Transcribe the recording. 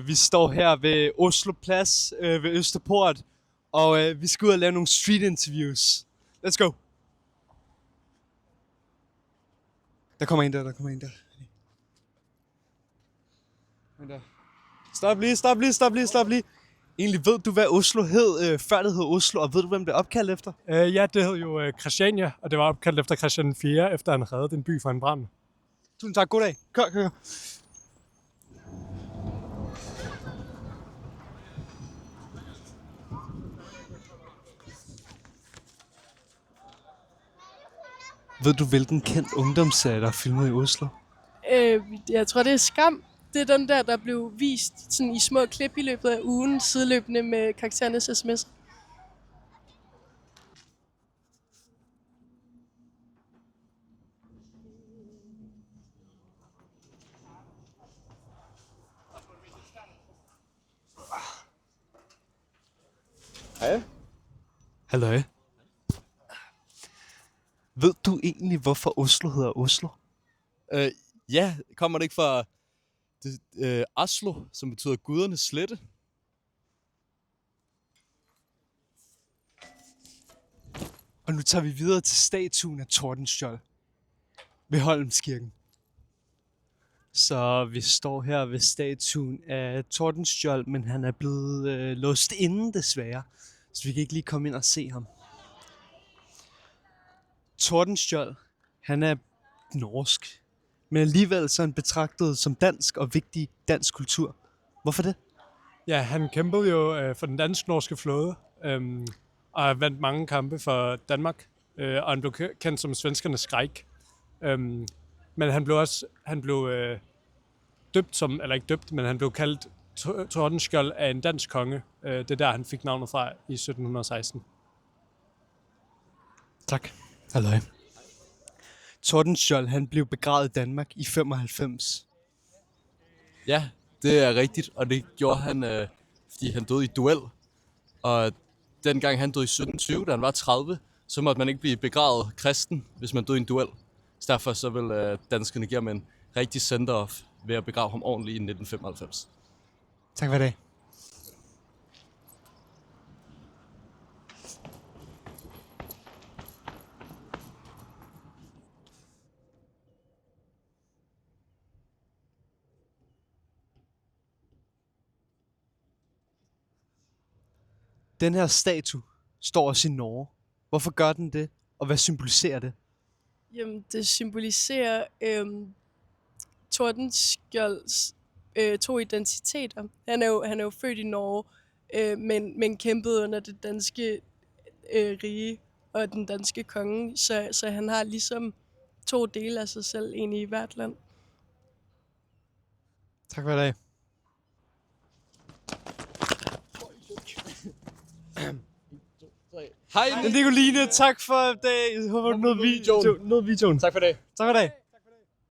Vi står her ved Oslo Plads ved Østerport, og vi skal ud og lave nogle street interviews. Let's go! Der kommer en der. Stop lige. Egentlig, ved du, hvad Oslo hed, før det hed Oslo, og ved du, hvem det er opkaldt efter? Ja, det hed jo Christiania, og det var opkaldt efter Christian 4, efter han reddede en by fra en brand. Tusind tak, god dag. Kør. Ved du, hvilken kendt ungdomsserie, der er filmet i Oslo? Jeg tror, det er Skam. Det er den der blev vist sådan i små klip i løbet af ugen, sideløbende med karakterernes sms. Hej. Halløj. Ved du egentlig, hvorfor Oslo hedder Oslo? Ja, kommer det ikke fra Oslo, som betyder gudernes slette? Og nu tager vi videre til statuen af Tordenskjold ved Holmskirken. Så vi står her ved statuen af Tordenskjold, men han er blevet låst inde desværre, så vi kan ikke lige komme ind og se ham. Tordenskjold, han er norsk, men alligevel så er han betragtet som dansk og vigtig dansk kultur. Hvorfor det? Ja, han kæmpede jo for den dansk-norske flåde, og vandt mange kampe for Danmark, og han blev kendt som svenskernes skræk. Men han blev døbt som, eller ikke døbt, men han blev kaldt Tordenskjold af en dansk konge. Det er der, han fik navnet fra i 1716. Tak. Halløj. Tordenskjold, han blev begravet i Danmark i 95. Ja, det er rigtigt, og det gjorde han, fordi han døde i duel. Og dengang han døde i 1720, da han var 30, så måtte man ikke blive begravet kristen, hvis man døde i en duel. Så derfor så vil danskerne give ham en rigtig send-off ved at begrave ham ordentligt i 1995. Tak for det. Den her statue står også i Norge. Hvorfor gør den det, og hvad symboliserer det? Jamen, det symboliserer Tordenskjolds to identiteter. Han er jo født i Norge, men kæmpede under det danske rige og den danske konge, så han har ligesom to dele af sig selv, en i hvert land. Tak for det. Hej Nicoline, tak for det. Jeg håber, du nåede videoen. Tak for det. Tak for det.